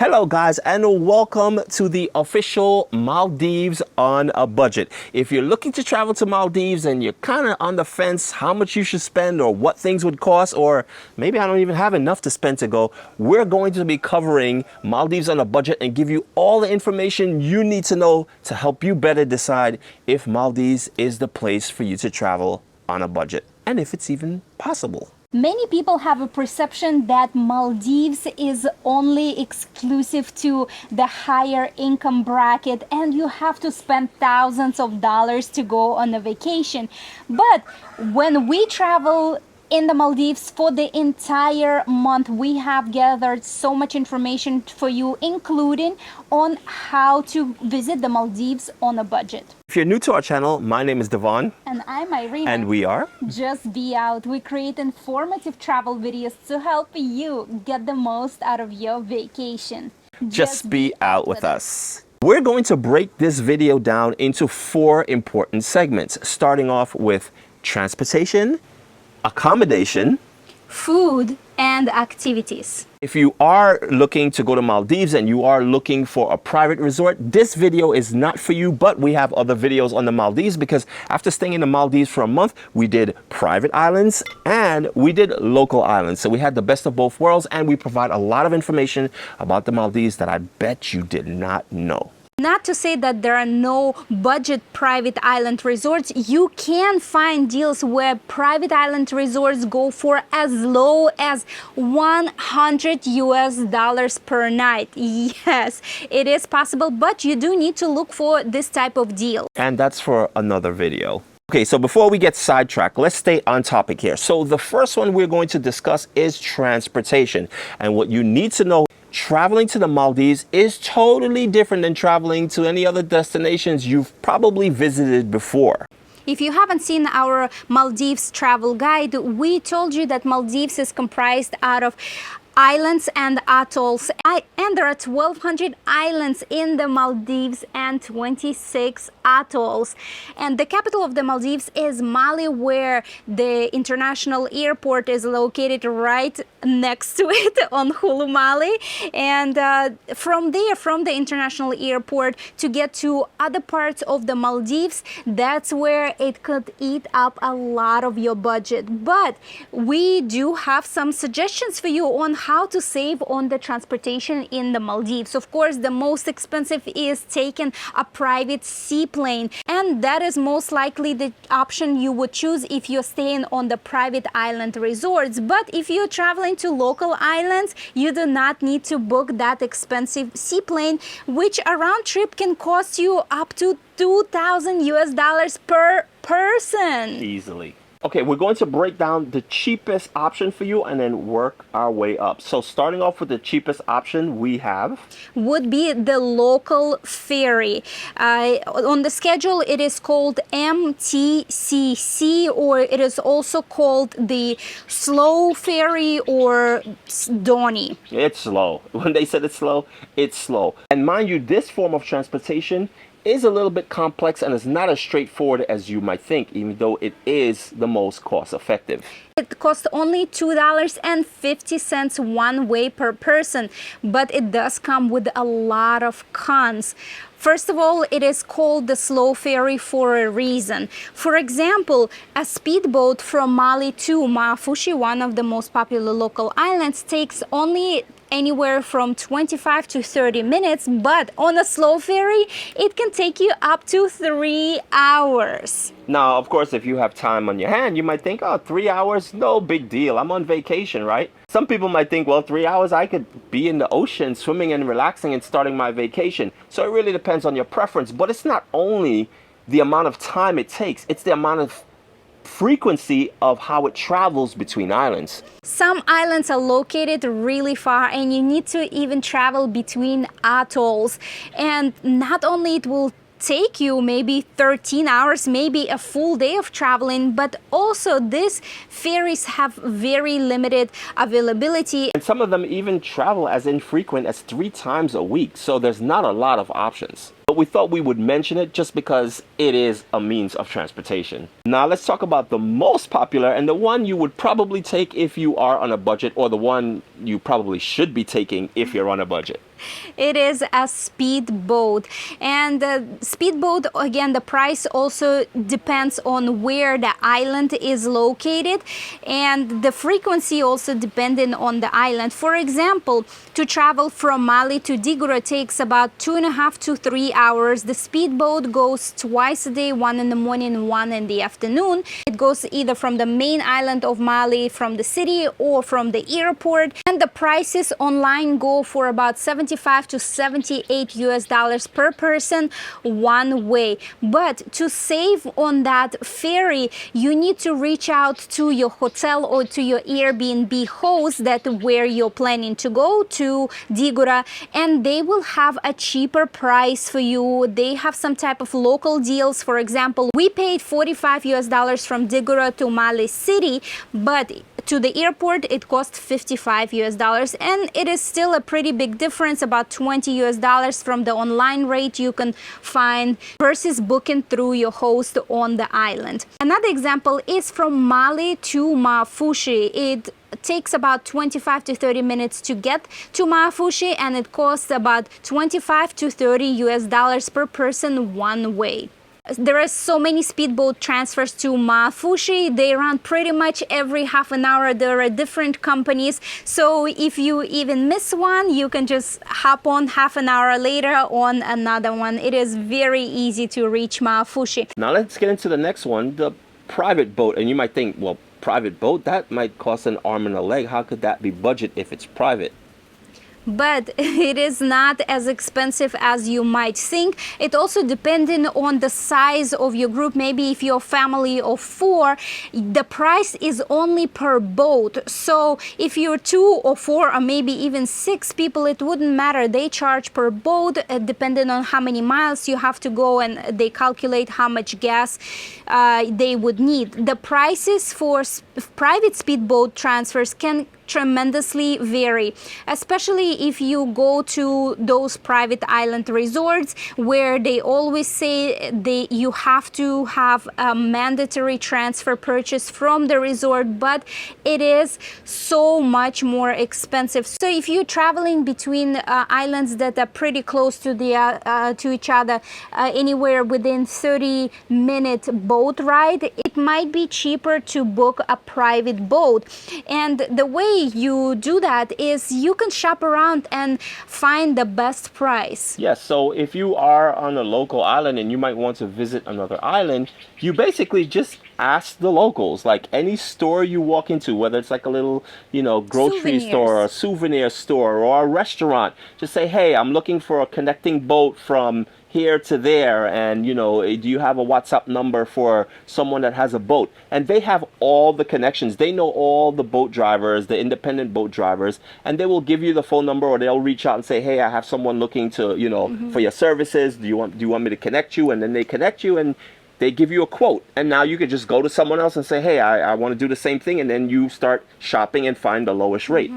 Hello guys, and welcome to the official Maldives on a budget. If you're looking to travel to Maldives and you're kind of on the fence how much you should spend or what things would cost, or maybe I don't even have enough to spend to go, we're going to be covering Maldives on a budget and give you all the information you need to know to help you better decide if Maldives is the place for you to travel on a budget and if it's even possible. Many people have a perception that Maldives is only exclusive to the higher income bracket and you have to spend thousands of dollars to go on a vacation. But when we travel in the Maldives for the entire month, we have gathered so much information for you, including on how to visit the Maldives on a budget. If you're new to our channel, my name is Devon. And I'm Irina. And we are Just Be Out. We create informative travel videos to help you get the most out of your vacation. Just be out with us. We're going to break this video down into 4 important segments, starting off with transportation, accommodation, food, and activities. If you are looking to go to Maldives and you are looking for a private resort, this video is not for you, but we have other videos on the Maldives because after staying in the Maldives for a month, we did private islands and we did local islands. So we had the best of both worlds and we provide a lot of information about the Maldives that I bet you did not know. Not to say that there are no budget private island resorts. You can find deals where private island resorts go for as low as $100 per night. Yes, it is possible, but you do need to look for this type of deal. And that's for another video. Okay, so before we get sidetracked, let's stay on topic here. So the first one we're going to discuss is transportation. And what you need to know, traveling to the Maldives is totally different than traveling to any other destinations you've probably visited before. If you haven't seen our Maldives travel guide, we told you that Maldives is comprised out of islands and atolls, and there are 1,200 islands in the Maldives and 26 atolls. And the capital of the Maldives is Mali, where the international airport is located right next to it on Hulu Mali. And from there, from the international airport to get to other parts of the Maldives, that's where it could eat up a lot of your budget. But we do have some suggestions for you on how to save on the transportation in the Maldives. Of course, the most expensive is taking a private seaplane, and that is most likely the option you would choose if you're staying on the private island resorts. But if you're traveling to local islands, you do not need to book that expensive seaplane, which a round trip can cost you up to $2,000 per person. Easily. Okay, we're going to break down the cheapest option for you and then work our way up. So starting off with the cheapest option we have would be the local ferry. On the schedule, it is called MTCC, or it is also called the slow ferry or Donny. It's slow. When they said it's slow, it's slow. And mind you, this form of transportation is a little bit complex and is not as straightforward as you might think, even though it is the most cost effective. It costs only $2.50 one way per person, but it does come with a lot of cons. First of all, it is called the slow ferry for a reason. For example, a speedboat from Mali to Maafushi, one of the most popular local islands, takes only anywhere from 25 to 30 minutes, but on a slow ferry, it can take you up to 3 hours. Now, of course, if you have time on your hand, you might think, oh, 3 hours, no big deal. I'm on vacation, right? Some people might think, well, 3 hours, I could be in the ocean, swimming and relaxing and starting my vacation. So it really depends on your preference. But it's not only the amount of time it takes, it's the amount of frequency of how it travels between islands. Some islands are located really far and you need to even travel between atolls. And not only it will take you maybe 13 hours, maybe a full day of traveling, but also these ferries have very limited availability. And some of them even travel as infrequent as 3 times a week, so there's not a lot of options. But we thought we would mention it just because it is a means of transportation. Now let's talk about the most popular and the one you would probably take if you are on a budget, or the one you probably should be taking if you're on a budget. It is a speedboat, and speedboat, again, the price also depends on where the island is located, and the frequency also depending on the island. For example, to travel from Mali to Digura takes about 2.5 to 3 hours. The speedboat goes twice a day, one in the morning and one in the afternoon. It goes either from the main island of Mali, from the city, or from the airport, and the prices online go for about 75 to 78 US dollars per person one way. But to save on that ferry, you need to reach out to your hotel or to your Airbnb host that where you're planning to go to Digura, and they will have a cheaper price for you. They have some type of local deals. For example, we paid 45 US dollars from Digura to Mali City, but to the airport it cost 55 US dollars, and it is still a pretty big difference, about 20 US dollars from the online rate you can find versus booking through your host on the island. Another example is from Mali to Maafushi. It takes about 25 to 30 minutes to get to Maafushi, and it costs about 25 to 30 US dollars per person one way. There are so many speedboat transfers to Maafushi. They run pretty much every half an hour. There are different companies. So if you even miss one, you can just hop on half an hour later on another one. It is very easy to reach Maafushi. Now let's get into the next one, the private boat. And you might think, well, private boat, that might cost an arm and a leg. How could that be budget if it's private? But it is not as expensive as you might think. It also depending on the size of your group. Maybe if you're a family of 4, the price is only per boat. So if you're 2 or 4 or maybe even 6 people, it wouldn't matter. They charge per boat depending on how many miles you have to go, and they calculate how much gas they would need. The prices for private speedboat transfers can tremendously vary, especially if you go to those private island resorts where they always say you have to have a mandatory transfer purchase from the resort, but it is so much more expensive. So if you're traveling between islands that are pretty close to to each other, anywhere within 30-minute boat ride, it might be cheaper to book a private boat. And the way you do that is you can shop around and find the best price. Yes, so if you are on a local island and you might want to visit another island, you basically just ask the locals. Like any store you walk into, whether it's like a little, grocery store or a souvenir store or a restaurant, just say, hey, I'm looking for a connecting boat from here to there, and do you have a WhatsApp number for someone that has a boat? And they have all the connections. They know all the boat drivers, the independent boat drivers, and they will give you the phone number, or they'll reach out and say, hey, I have someone looking to for your services. Do you want me to connect you? And then they connect you and they give you a quote, and now you could just go to someone else and say, hey, I want to do the same thing, and then you start shopping and find the lowest rate.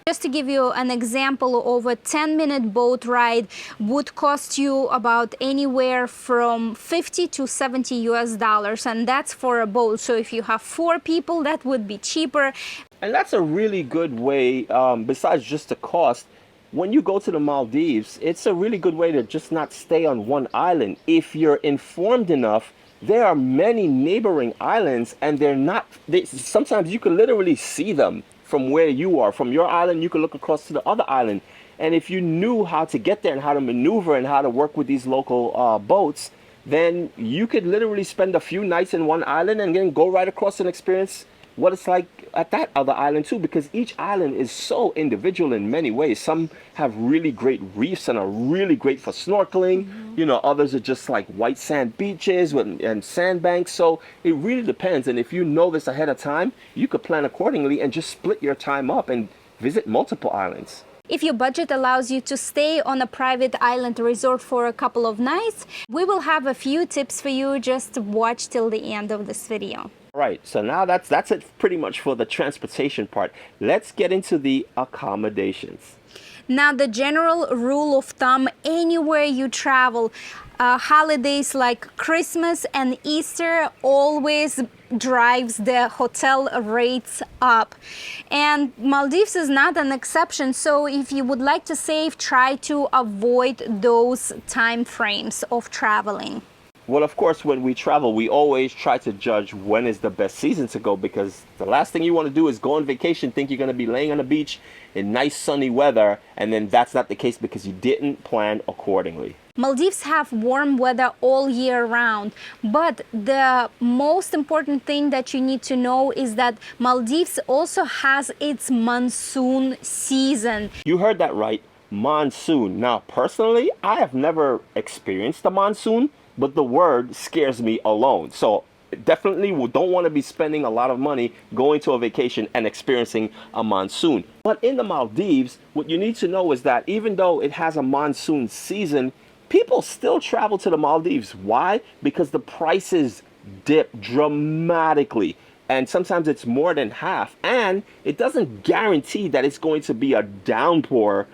Just to give you an example of a 10-minute boat ride would cost you about anywhere from 50 to 70 US dollars, and that's for a boat. So if you have 4 people, that would be cheaper. And that's a really good way, besides just the cost. When you go to the Maldives, it's a really good way to just not stay on one island. If you're informed enough, there are many neighboring islands, and sometimes you can literally see them from where you are. From your island, you can look across to the other island. And if you knew how to get there and how to maneuver and how to work with these local boats, then you could literally spend a few nights in one island and then go right across and experience what it's like at that other island too, because each island is so individual in many ways. Some have really great reefs and are really great for snorkeling. Others are just like white sand beaches and sandbanks. So it really depends. And if you know this ahead of time, you could plan accordingly and just split your time up and visit multiple islands. If your budget allows you to stay on a private island resort for a couple of nights, we will have a few tips for you. Just watch till the end of this video. Right, so now that's it pretty much for the transportation part. Let's get into the accommodations. Now, the general rule of thumb, anywhere you travel, holidays like Christmas and Easter, always drives the hotel rates up. And Maldives is not an exception, so if you would like to save, try to avoid those time frames of traveling. Well, of course, when we travel, we always try to judge when is the best season to go, because the last thing you want to do is go on vacation, think you're going to be laying on the beach in nice sunny weather, and then that's not the case because you didn't plan accordingly. Maldives have warm weather all year round, but the most important thing that you need to know is that Maldives also has its monsoon season. You heard that right, monsoon. Now, personally, I have never experienced a monsoon, but the word scares me alone. So definitely we don't want to be spending a lot of money going to a vacation and experiencing a monsoon. But in the Maldives, what you need to know is that even though it has a monsoon season, people still travel to the Maldives. Why? Because the prices dip dramatically. And sometimes it's more than half. And it doesn't guarantee that it's going to be a downpour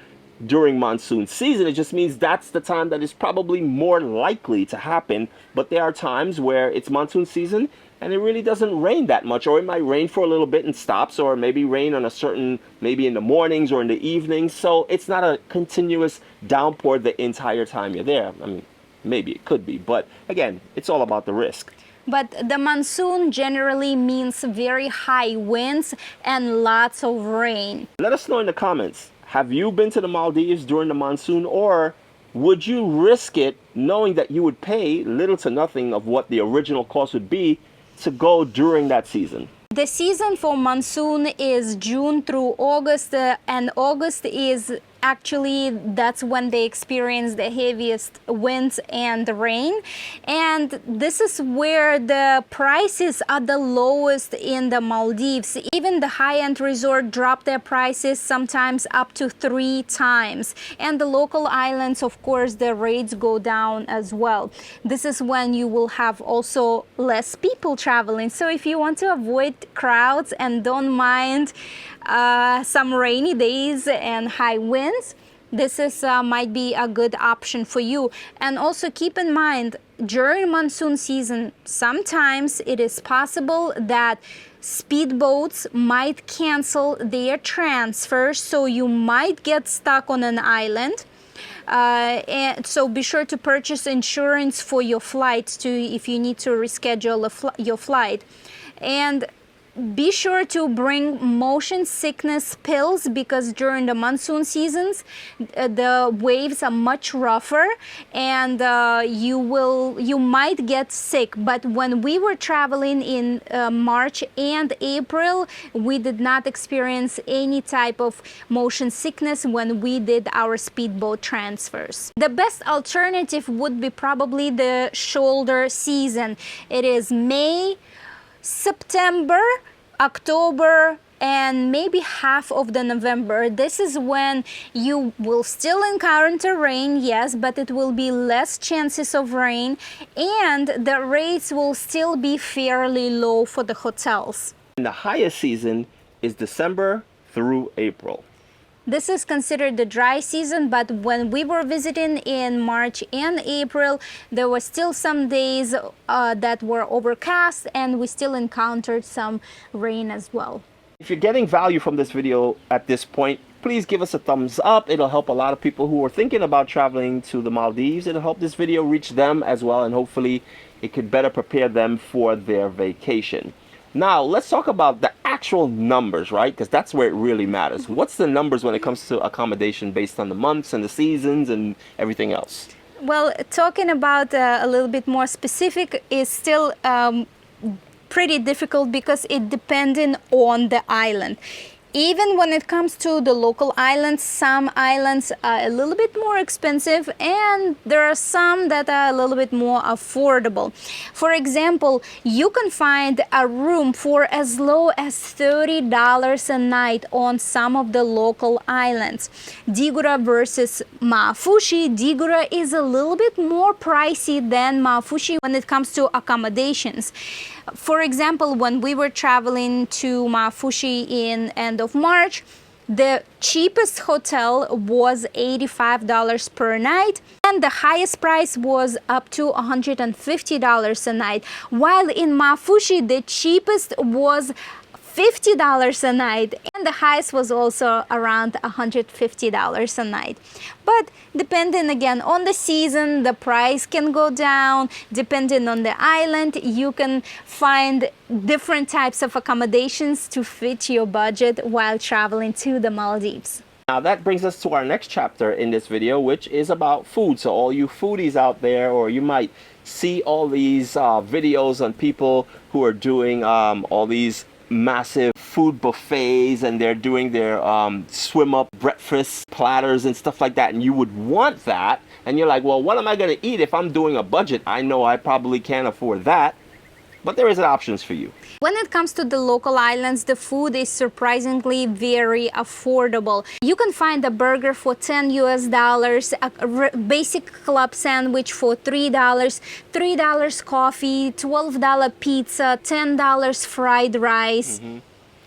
during monsoon season. It just means that's the time that is probably more likely to happen. But there are times where it's monsoon season and it really doesn't rain that much, or it might rain for a little bit and stops, or maybe rain on a certain, maybe in the mornings or in the evenings. So it's not a continuous downpour the entire time you're there. I mean, maybe it could be, but again, it's all about the risk. But the monsoon generally means very high winds and lots of rain. Let us know in the comments. Have you been to the Maldives during the monsoon, or would you risk it knowing that you would pay little to nothing of what the original cost would be to go during that season? The season for monsoon is June through August, and August is actually, that's when they experience the heaviest winds and rain. And this is where the prices are the lowest in the Maldives. Even the high-end resort drop their prices sometimes up to 3 times. And the local islands, of course, the rates go down as well. This is when you will have also less people traveling. So if you want to avoid crowds and don't mind some rainy days and high winds, this is might be a good option for you. And also keep in mind, during monsoon season, sometimes it is possible that speedboats might cancel their transfers, so you might get stuck on an island. And so be sure to purchase insurance for your flights too if you need to reschedule your flight. And be sure to bring motion sickness pills, because during the monsoon seasons the waves are much rougher and you might get sick. But when we were traveling in March and April, we did not experience any type of motion sickness when we did our speedboat transfers. The best alternative would be probably the shoulder season. It is May, September, October, and maybe half of the November. This is when you will still encounter rain, yes, but it will be less chances of rain, and the rates will still be fairly low for the hotels. And the highest season is December through April. This is considered the dry season, but when we were visiting in March and April, there were still some days that were overcast, and we still encountered some rain as well. If you're getting value from this video at this point, please give us a thumbs up. It'll help a lot of people who are thinking about traveling to the Maldives. It'll help this video reach them as well, and hopefully it could better prepare them for their vacation. Now, let's talk about the actual numbers, right? Because that's where it really matters. What's the numbers when it comes to accommodation based on the months and the seasons and everything else? Well, talking about a little bit more specific is still pretty difficult because it depending on the island. Even when it comes to the local islands, some islands are a little bit more expensive and there are some that are a little bit more affordable. For example, you can find a room for as low as $30 a night on some of the local islands. Digura versus Maafushi. Digura is a little bit more pricey than Maafushi when it comes to accommodations. For example, when we were traveling to Maafushi in end of March, The cheapest hotel was $85 per night, and the highest price was up to $150 a night. While in Mafushi, the cheapest was $50 a night, and the highest was also around $150 a night. But depending again on the season, the price can go down. Depending on the island, you can find different types of accommodations to fit your budget while traveling to the Maldives. Now that brings us to our next chapter in this video, which is about food. So all you foodies out there, or you might see all these videos on people who are doing all these massive food buffets, and they're doing their swim up breakfast platters and stuff like that, and you would want that, and you're like, well, what am I going to eat if I'm doing a budget? I know I probably can't afford that, but there is options for you. When it comes to the local islands, the food is surprisingly very affordable. You can find a burger for $10 US, a basic club sandwich for $3, $3 coffee, $12 pizza, $10 fried rice.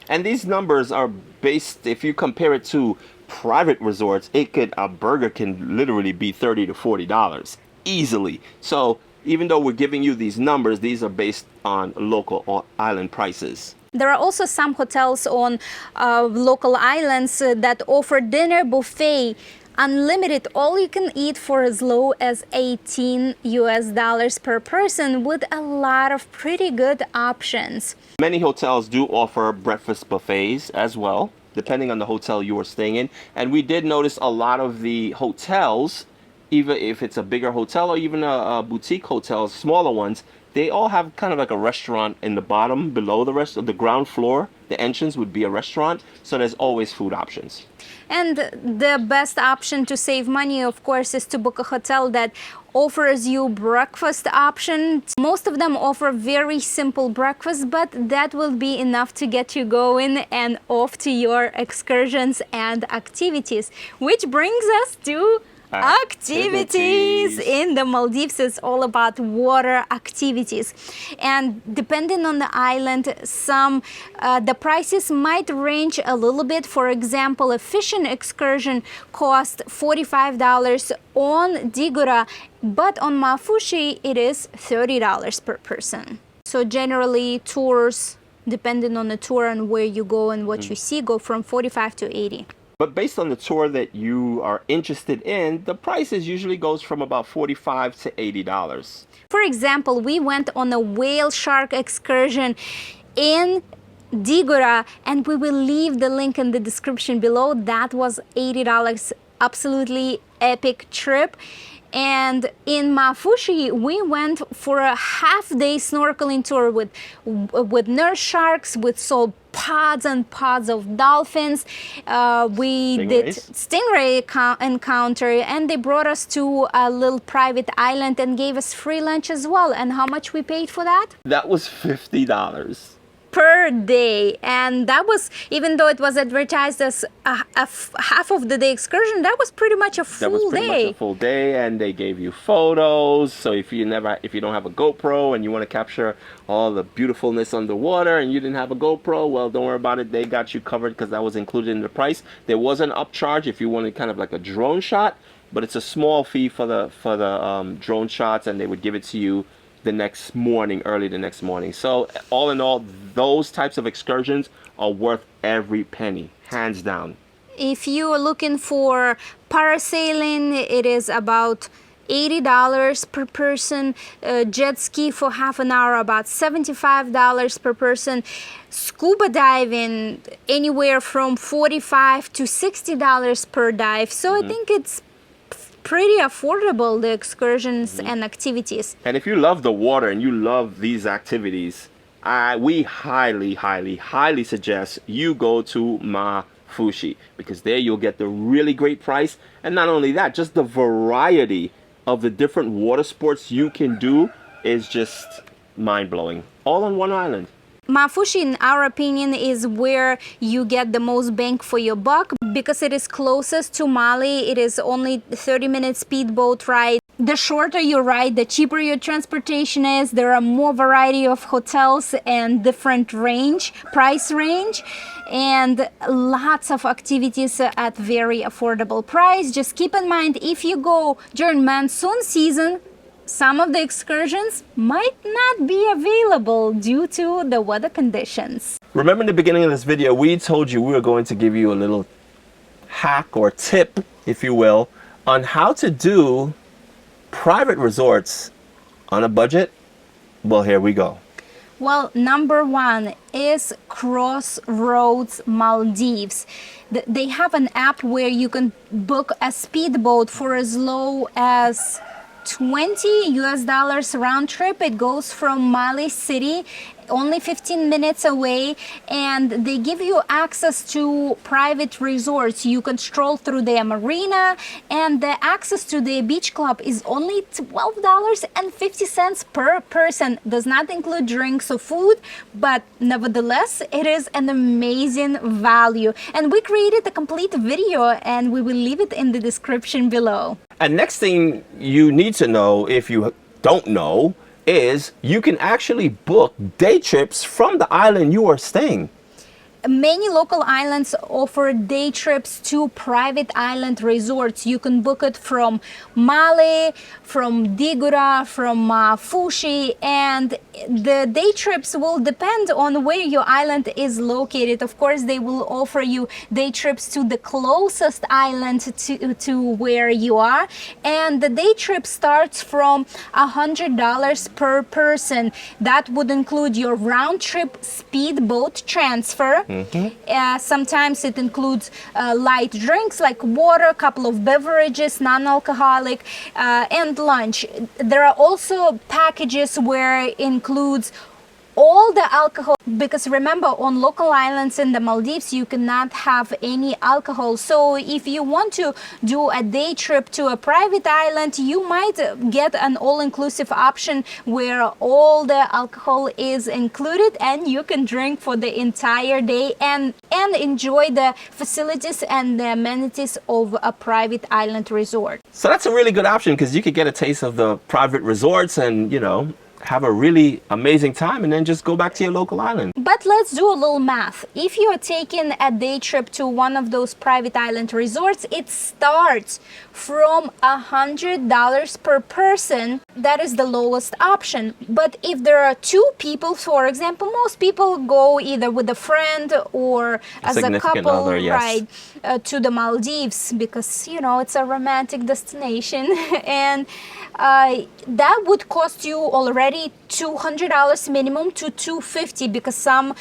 And these numbers are based, if you compare it to private resorts, a burger can literally be $30 to $40 easily. So even though we're giving you these numbers, these are based on local island prices. There are also some hotels on local islands that offer dinner buffet, unlimited, all you can eat for as low as $18 US per person, with a lot of pretty good options. Many hotels do offer breakfast buffets as well, depending on the hotel you are staying in. And we did notice a lot of the hotels, even if it's a bigger hotel or even a boutique hotel, smaller ones, they all have kind of like a restaurant in the bottom, below the rest of the ground floor. The entrance would be a restaurant, so there's always food options. And the best option to save money, of course, is to book a hotel that offers you breakfast options. Most of them offer very simple breakfast, but that will be enough to get you going and off to your excursions and activities. Which brings us to activities. In the Maldives, is all about water activities, and depending on the island, the prices might range a little bit. For example, a fishing excursion costs $45 on Digura, but on Mafushi it is $30 per person. So generally tours, depending on the tour and where you go and what you see, go from $45 to $80. But based on the tour that you are interested in, the prices usually goes from about $45 to $80. For example, we went on a whale shark excursion in Digura, and we will leave the link in the description below. That was $80, absolutely epic trip. And in Mafushi, we went for a half-day snorkeling tour with nurse sharks. We saw pods and pods of dolphins. We did stingray encounter, and they brought us to a little private island and gave us free lunch as well. And how much we paid for that? That was $50. Per day. And that was, even though it was advertised as a half of the day excursion, that was pretty much a full day. That was pretty much a full day, and they gave you photos. So if you don't have a GoPro and you want to capture all the beautifulness underwater and you didn't have a GoPro, well, don't worry about it. They got you covered because that was included in the price. There was an upcharge if you wanted kind of like a drone shot, but it's a small fee for the drone shots, and they would give it to you the next morning, early the next morning. So all in all, those types of excursions are worth every penny, hands down. If you are looking for parasailing, it is about $80 per person. Jet ski for half an hour, about $75 per person. Scuba diving, anywhere from $45 to $60 per dive. So I think it's pretty affordable, the excursions and activities. And if you love the water and you love these activities, we highly suggest you go to Mafushi, because there you'll get the really great price. And not only that, just the variety of the different water sports you can do is just mind-blowing, all on one island. Mafushi, in our opinion, is where you get the most bang for your buck, because it is closest to Mali. It is only 30-minute speedboat ride. The shorter you ride, the cheaper your transportation is. There are more variety of hotels and different price range. and lots of activities at very affordable price. Just keep in mind, if you go during monsoon season, some of the excursions might not be available due to the weather conditions. Remember in the beginning of this video, we told you we were going to give you a little hack or tip, if you will, on how to do private resorts on a budget. Well, here we go. Well, number one is Crossroads Maldives. They have an app where you can book a speedboat for as low as $20 round trip. It goes from Mali City, only 15 minutes away, and they give you access to private resorts. You can stroll through their marina, and the access to the beach club is only $12.50 per person. Does not include drinks or food, but nevertheless it is an amazing value, and we created a complete video and we will leave it in the description below. And next thing you need to know, if you don't know, is you can actually book day trips from the island you are staying. Many local islands offer day trips to private island resorts. You can book it from Male, from Digura, from Fushi, and the day trips will depend on where your island is located. Of course, they will offer you day trips to the closest island to where you are, and the day trip starts from $100 per person. That would include your round trip speedboat transfer. Sometimes it includes light drinks like water, a couple of beverages, non-alcoholic, and lunch. There are also packages where it includes all the alcohol, because remember, on local islands in the Maldives you cannot have any alcohol. So if you want to do a day trip to a private island, you might get an all-inclusive option where all the alcohol is included and you can drink for the entire day and enjoy the facilities and the amenities of a private island resort. So that's a really good option, because you could get a taste of the private resorts and, you know, have a really amazing time and then just go back to your local island. But let's do a little math. If you are taking a day trip to one of those private island resorts, it starts from $100 per person. That is the lowest option. But if there are two people, for example, most people go either with a friend or as a couple, other, yes, right, to the Maldives, because, you know, it's a romantic destination. And that would cost you already $200 minimum to $250, because some,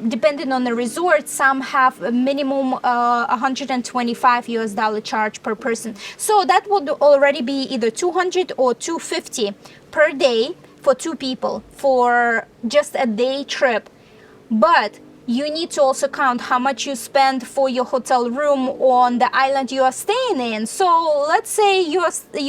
depending on the resort, some have a minimum $125 charge per person. So that would already be either $200 or $250 per day for two people for just a day trip. But you need to also count how much you spend for your hotel room on the island you are staying in. So let's say you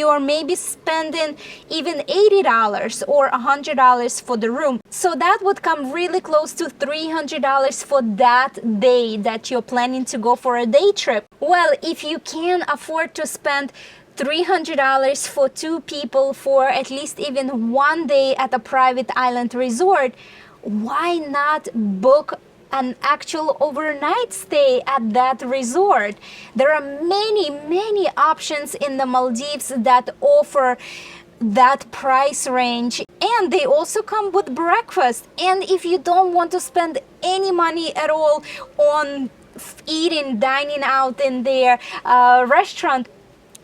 are maybe spending even $80 or $100 for the room. So that would come really close to $300 for that day that you're planning to go for a day trip. Well, if you can afford to spend $300 for two people for at least even one day at a private island resort, why not book an actual overnight stay at that resort? There are many options in the Maldives that offer that price range, and they also come with breakfast. And if you don't want to spend any money at all on dining out in their restaurant,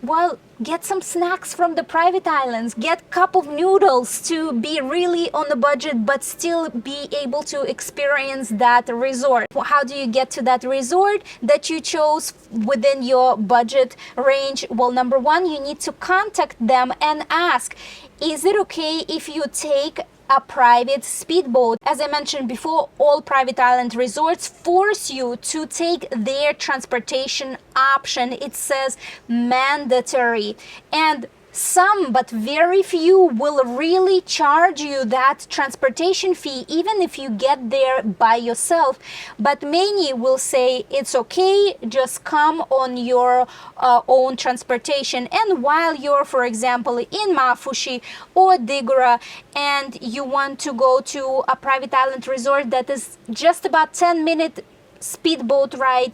well, get some snacks from the private islands. Get cup of noodles to be really on the budget but still be able to experience that resort. How do you get to that resort that you chose within your budget range? Well, number one, you need to contact them and ask, is it okay if you take a private speedboat? As I mentioned before, all private island resorts force you to take their transportation option. It says mandatory, and some, but very few, will really charge you that transportation fee even if you get there by yourself. But many will say it's okay, just come on your own transportation. And while you're, for example, in Mafushi or Digura and you want to go to a private island resort that is just about 10-minute speedboat ride,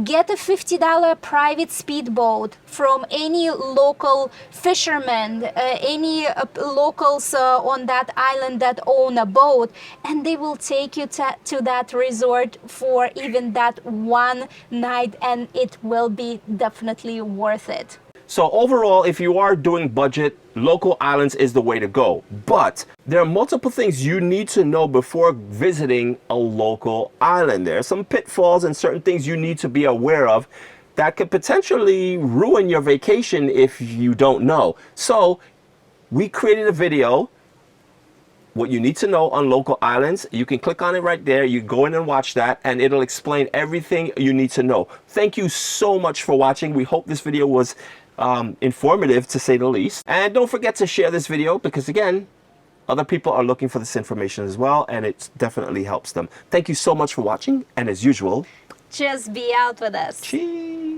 get a $50 private speedboat from any local fisherman, any locals on that island that own a boat, and they will take you to that resort for even that one night, and it will be definitely worth it. So overall, if you are doing budget, local islands is the way to go. But there are multiple things you need to know before visiting a local island. There are some pitfalls and certain things you need to be aware of that could potentially ruin your vacation if you don't know. So we created a video, what you need to know on local islands. You can click on it right there. You go in and watch that, and it'll explain everything you need to know. Thank you so much for watching. We hope this video was informative, to say the least. And don't forget to share this video, because again, other people are looking for this information as well, and it definitely helps them. Thank you so much for watching, and as usual, Just be out with us. cheers.